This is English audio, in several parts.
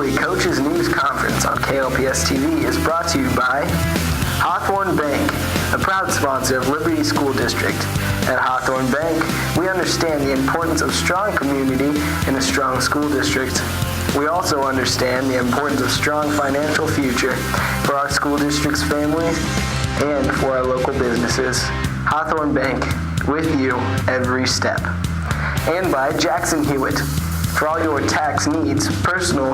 weekly Coaches News Conference on KLPS TV is brought to you by Hawthorne Bank, a proud sponsor of Liberty School District. At Hawthorne Bank, we understand the importance of strong community in a strong school district. We also understand the importance of strong financial future for our school district's families and for our local businesses. Hawthorne Bank, with you every step. And by Jackson Hewitt. For all your tax needs, personal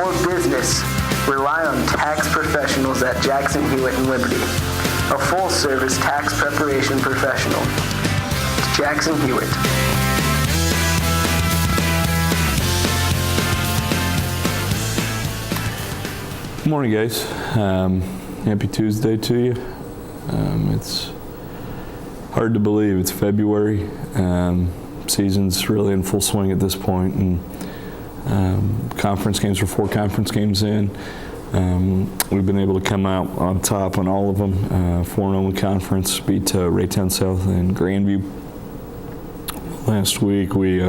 or business, rely on tax professionals at Jackson Hewitt and Liberty, a full-service tax preparation professional. Jackson Hewitt. Good morning, guys. Happy Tuesday to you. It's hard to believe it's February. Season's really in full swing at this point, and conference games are 4 conference games in. We've been able to come out on top on all of them. 4-0 in the conference, beat Raytown South and Grandview. Last week we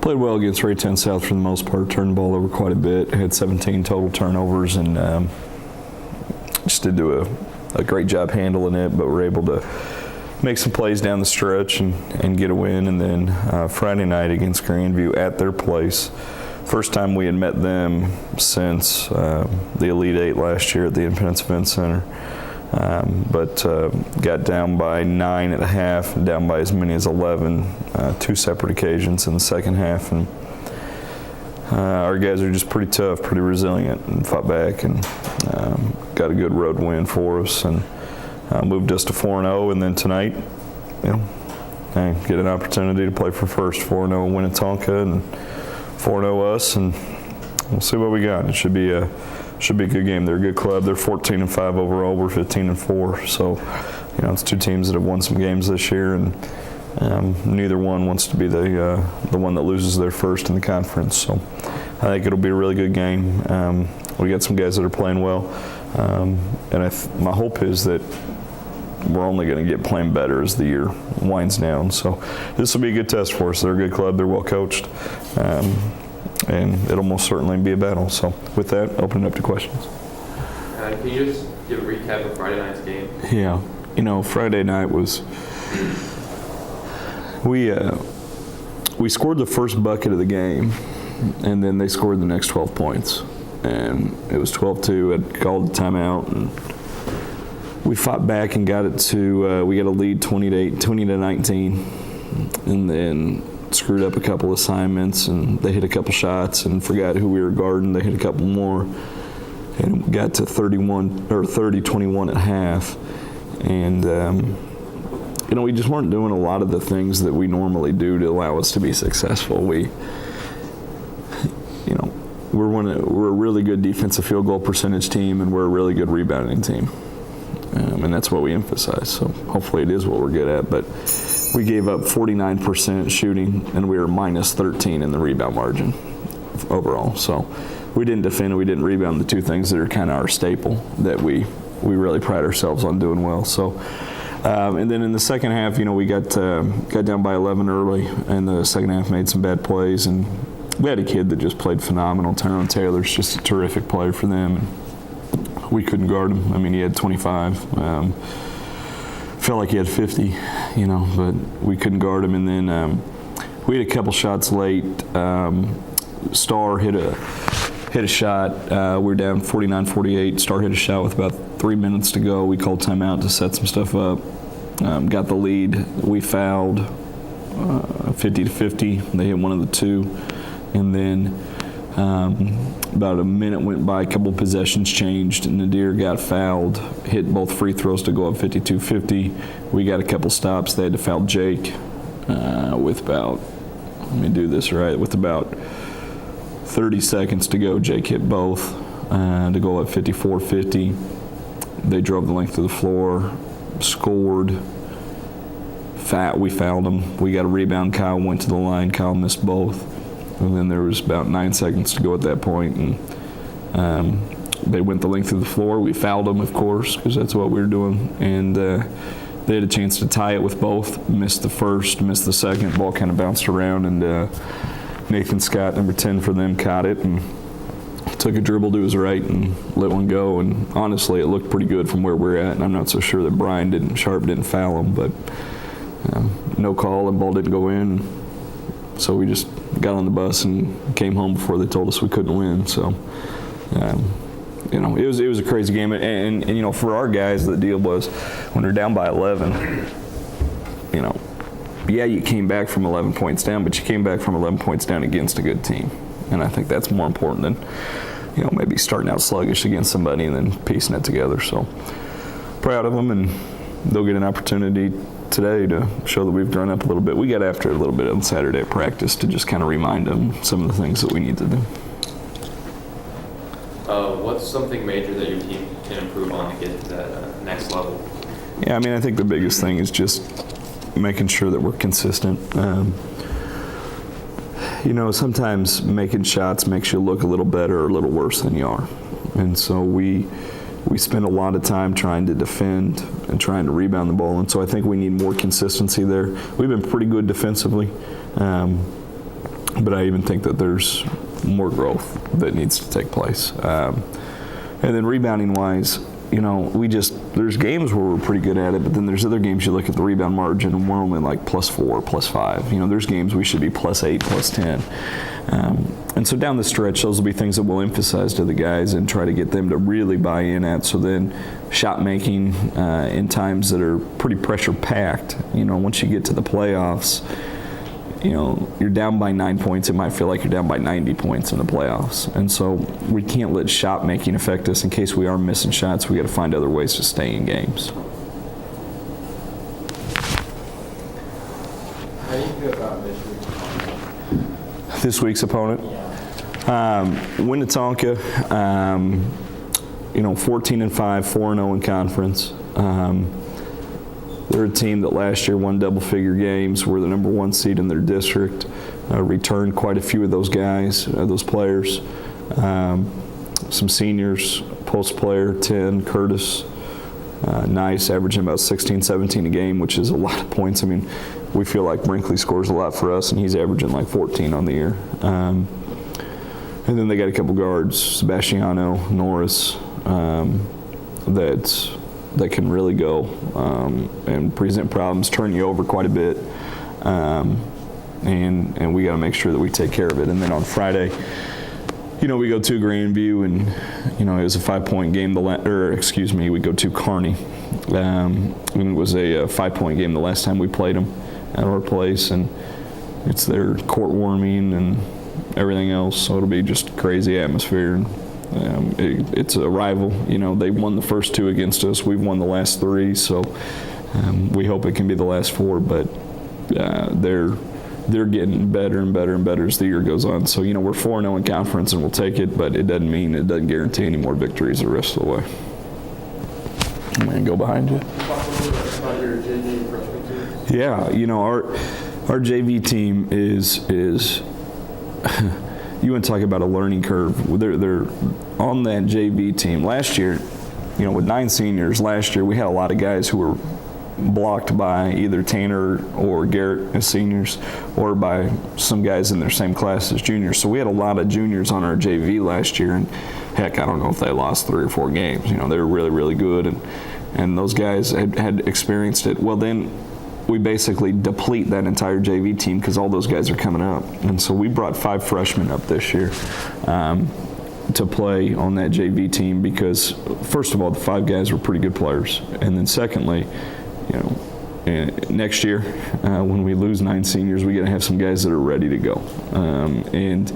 played well against Raytown South for the most part, turned the ball over quite a bit, had 17 total turnovers, and just did do a great job handling it, but we're able to make some plays down the stretch and get a win. And then Friday night against Grandview at their place, first time we had met them since the Elite Eight last year at the Independence Event Center. But got down by 9 at the half, and down by as many as 11, 2 separate occasions in the second half. And our guys are just pretty tough, pretty resilient, and fought back and got a good road win for us, and moved us to 4-0. And then tonight, get an opportunity to play for first. 4-0 Winnetonka and 4-0 us, and we'll see what we got. It should be a good game. They're a good club. They're 14-5 overall. We're 15-4. So, it's 2 teams that have won some games this year, and neither one wants to be the one that loses their first in the conference. So, I think it'll be a really good game. We got some guys that are playing well, and my hope is that we're only going to get playing better as the year winds down. So, this will be a good test for us. They're a good club. They're well coached. And it'll most certainly be a battle. So with that, open it up to questions. Can you just give a recap of Friday night's game? Yeah. Friday night was, we scored the first bucket of the game, and then they scored the next 12 points. And it was 12-2. I'd called the timeout, and we fought back and got it to, we got a lead 20-19. And then screwed up a couple assignments, and they hit a couple shots and forgot who we were guarding. They hit a couple more, and got to 30-21 at half. And we just weren't doing a lot of the things that we normally do to allow us to be successful. We're a really good defensive field goal percentage team, and we're a really good rebounding team, and that's what we emphasize. So hopefully it is what we're good at, but we gave up 49% shooting, and we were minus 13 in the rebound margin overall. So we didn't defend and we didn't rebound, the 2 things that are kind of our staple that we really pride ourselves on doing well. So, and then in the second half, we got down by 11 early, and the second half made some bad plays, and we had a kid that just played phenomenal. Tyrone Taylor's just a terrific player for them, and we couldn't guard him. I mean, he had 25. Felt like he had 50, but we couldn't guard him. And then we had a couple shots late. Star hit a shot. We were down 49-48. Star hit a shot with about 3 minutes to go. We called timeout to set some stuff up. Got the lead. We fouled 50-50. They hit one of the 2. And then about a minute went by, a couple possessions changed, and Nadir got fouled, hit both free throws to go up 52-50. We got a couple stops. They had to foul Jake with about 30 seconds to go. Jake hit both to go up 54-50. They drove the length of the floor, scored. We fouled them. We got a rebound. Kyle went to the line. Kyle missed both. And then there was about 9 seconds to go at that point, and they went the length of the floor. We fouled them, of course, because that's what we were doing. And they had a chance to tie it with both. Missed the first, missed the second. Ball kind of bounced around, and Nathan Scott, number 10 for them, caught it. And took a dribble to his right and let one go, and honestly, it looked pretty good from where we're at, and I'm not so sure that Sharp didn't foul him, but no call, and ball didn't go in, so we just got on the bus and came home before they told us we couldn't win. So, it was a crazy game, and for our guys, the deal was when they're down by 11, yeah, you came back from 11 points down, but you came back from 11 points down against a good team, and I think that's more important than maybe starting out sluggish against somebody and then piecing it together. So proud of them, and they'll get an opportunity today to show that we've grown up a little bit. We got after it a little bit on Saturday at practice to just kind of remind them some of the things that we need to do. What's something major that your team can improve on to get to that next level? Yeah, I think the biggest thing is just making sure that we're consistent. Sometimes making shots makes you look a little better or a little worse than you are. And so we spend a lot of time trying to defend and trying to rebound the ball. And so I think we need more consistency there. We've been pretty good defensively, but I even think that there's more growth that needs to take place. And then rebounding-wise, there's games where we're pretty good at it, but then there's other games you look at the rebound margin and we're only like +4, +5. There's games we should be +8, +10. And so down the stretch, those will be things that we'll emphasize to the guys and try to get them to really buy in at. So then shot making in times that are pretty pressure packed, once you get to the playoffs, you're down by 9 points, it might feel like you're down by 90 points in the playoffs. And so we can't let shot making affect us. In case we are missing shots, we got to find other ways to stay in games. How do you feel about This week's opponent? Winnetonka, 14-5, 4-0 in conference. They're a team that last year won double-figure games, were the number 1 seed in their district, returned quite a few of those guys, those players. Some seniors, post player, 10, Curtis, nice, averaging about 16, 17 a game, which is a lot of points. We feel like Brinkley scores a lot for us, and he's averaging like 14 on the year. And then they got a couple guards, Sebastiano, Norris, that can really go and present problems, turn you over quite a bit, and we got to make sure that we take care of it. And then on Friday, we go to Grandview, and it was a 5-point game. We go to Kearney. And it was a 5-point game the last time we played them at our place, and it's their court warming and everything else, so it'll be just crazy atmosphere. It's a rival. They won the first 2 against us. We've won the last 3, so we hope it can be the last 4. But they're getting better and better and better as the year goes on. So we're 4-0 in conference, and we'll take it. But it doesn't guarantee any more victories the rest of the way. I'm gonna go behind you. Talk a little bit about your JV freshman team. Yeah, our JV team is. You want to talk about a learning curve. They're on that JV team. Last year, with 9 seniors, last year we had a lot of guys who were blocked by either Tanner or Garrett as seniors, or by some guys in their same class as juniors. So we had a lot of juniors on our JV last year, and heck, I don't know if they lost 3 or 4 games. They were really, really good, and those guys had experienced it. Well, then we basically deplete that entire JV team because all those guys are coming up. And so we brought 5 freshmen up this year to play on that JV team because, first of all, the 5 guys were pretty good players. And then secondly, next year when we lose 9 seniors, we got to have some guys that are ready to go. And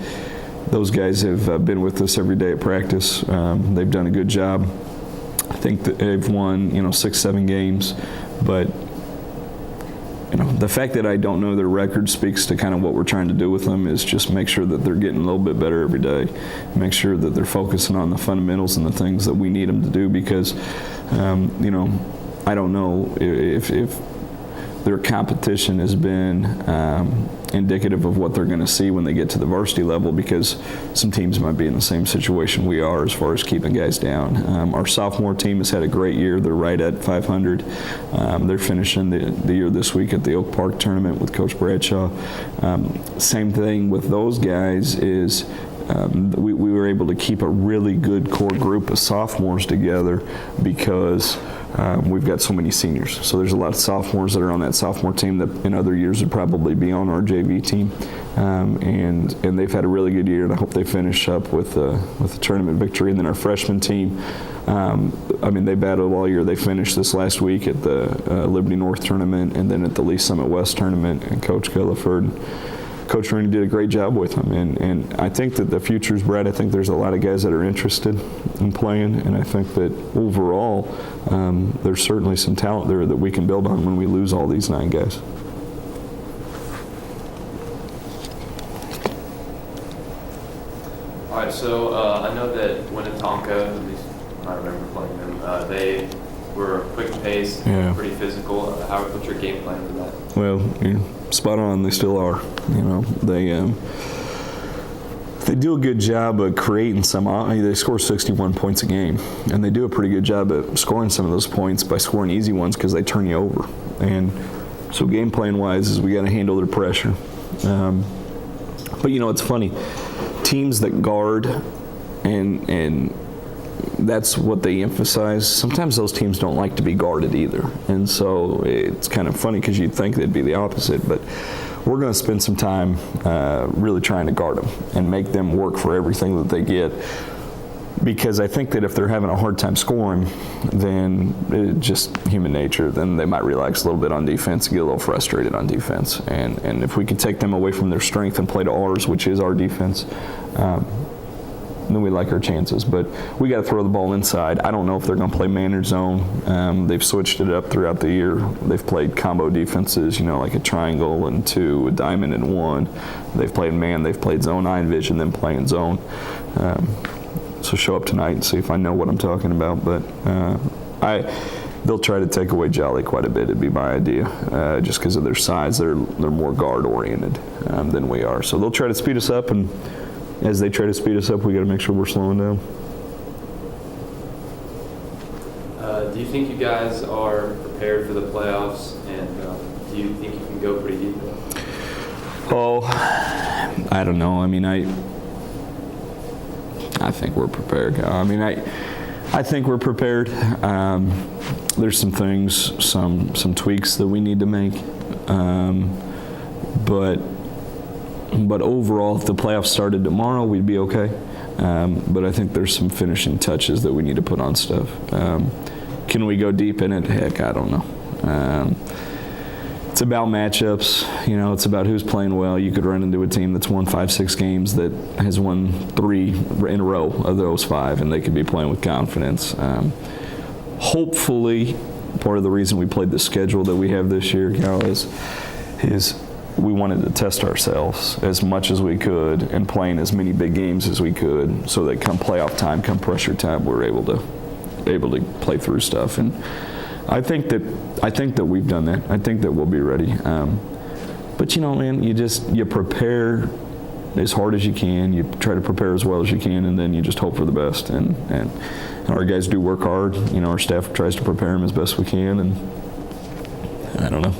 those guys have been with us every day at practice. They've done a good job. I think that they've won, 6, 7 games, but the fact that I don't know their record speaks to kind of what we're trying to do with them, is just make sure that they're getting a little bit better every day. Make sure that they're focusing on the fundamentals and the things that we need them to do, because, I don't know if their competition has been indicative of what they're going to see when they get to the varsity level, because some teams might be in the same situation we are as far as keeping guys down. Our sophomore team has had a great year. They're right at 500. They're finishing the year this week at the Oak Park tournament with Coach Bradshaw. Same thing with those guys is we were able to keep a really good core group of sophomores together because we've got so many seniors. So there's a lot of sophomores that are on that sophomore team that in other years would probably be on our JV team, and they've had a really good year, and I hope they finish up with a tournament victory. And then our freshman team, I mean, they battled all year. They finished this last week at the Liberty North tournament and then at the Lee Summit West tournament, and Coach Gulliford, Coach Rooney did a great job with them, and I think that the future's bright. I think there's a lot of guys that are interested in playing, and I think that overall there's certainly some talent there that we can build on when we lose all these 9 guys. All right, so I know that Winnetonka, at least I remember playing them, they were quick pace, Yeah. pretty physical. What's your game plan for that? Well, you're spot on. They still are. You know, they do a good job of creating some. They score 61 points a game, and they do a pretty good job at scoring some of those points by scoring easy ones because they turn you over. And so, game plan wise, is we got to handle their pressure. But you know, it's funny. Teams that guard and that's what they emphasize. Sometimes those teams don't like to be guarded either. And so it's kind of funny because you'd think they'd be the opposite. But we're going to spend some time really trying to guard them and make them work for everything that they get. Because I think that if they're having a hard time scoring, then it's just human nature. Then they might relax a little bit on defense and get a little frustrated on defense. And if we can take them away from their strength and play to ours, which is our defense, then we like our chances. But we got to throw the ball inside. I don't know if they're going to play man or zone. They've switched it up throughout the year. They've played combo defenses, you know, like a triangle and 2, a diamond and 1. They've played man. They've played zone. I envision them playing zone. So show up tonight and see if I know what I'm talking about. But they'll try to take away Jolly quite a bit. It'd be my idea, just because of their size. They're more guard oriented than we are. So they'll try to speed us up, and as they try to speed us up, we got to make sure we're slowing down. Do you think you guys are prepared for the playoffs, and do you think you can go pretty deep? Oh, I don't know. I mean, I think we're prepared. I mean, I think we're prepared. There's some things, some tweaks that we need to make, but overall, if the playoffs started tomorrow, we'd be okay. But I think there's some finishing touches that we need to put on stuff. Can we go deep in it? Heck, I don't know. It's about matchups. You know, it's about who's playing well. You could run into a team that's won 5-6 games that has won 3 in a row of those 5, and they could be playing with confidence. Hopefully, part of the reason we played the schedule that we have this year, Cal, is we wanted to test ourselves as much as we could and playing as many big games as we could, so that come playoff time, come pressure time, we're able to play through stuff. And I think that we've done that. I think that we'll be ready. But you know, man, you prepare as hard as you can. You try to prepare as well as you can, and then you just hope for the best. And our guys do work hard. You know, our staff tries to prepare them as best we can. And I don't know.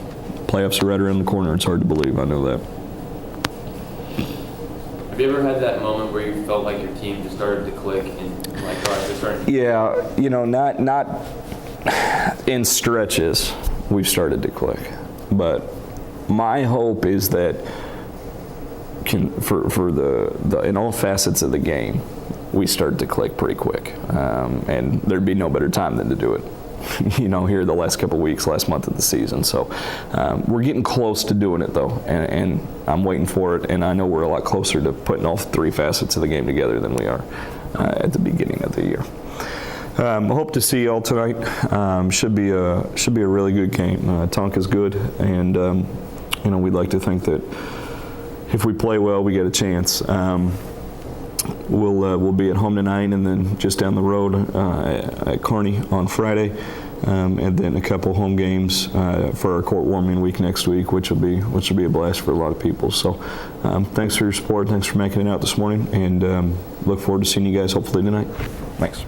Playoffs are right around the corner. It's hard to believe. I know that. Have you ever had that moment where you felt like your team just started to click and like, all right, they're starting? Yeah, you know, not in stretches we've started to click, but my hope is that for the in all facets of the game, we start to click pretty quick, and there'd be no better time than to do it. You know, here the last couple weeks, last month of the season. So we're getting close to doing it, though, and I'm waiting for it. And I know we're a lot closer to putting all 3 facets of the game together than we are at the beginning of the year. I hope to see y'all tonight. Should be a really good game. Tonka's good, and you know, we'd like to think that if we play well, we get a chance. We'll be at home tonight, and then just down the road at Kearney on Friday, and then a couple home games for our court warming week next week, which will be a blast for a lot of people. So, thanks for your support. Thanks for making it out this morning, and look forward to seeing you guys hopefully tonight. Thanks.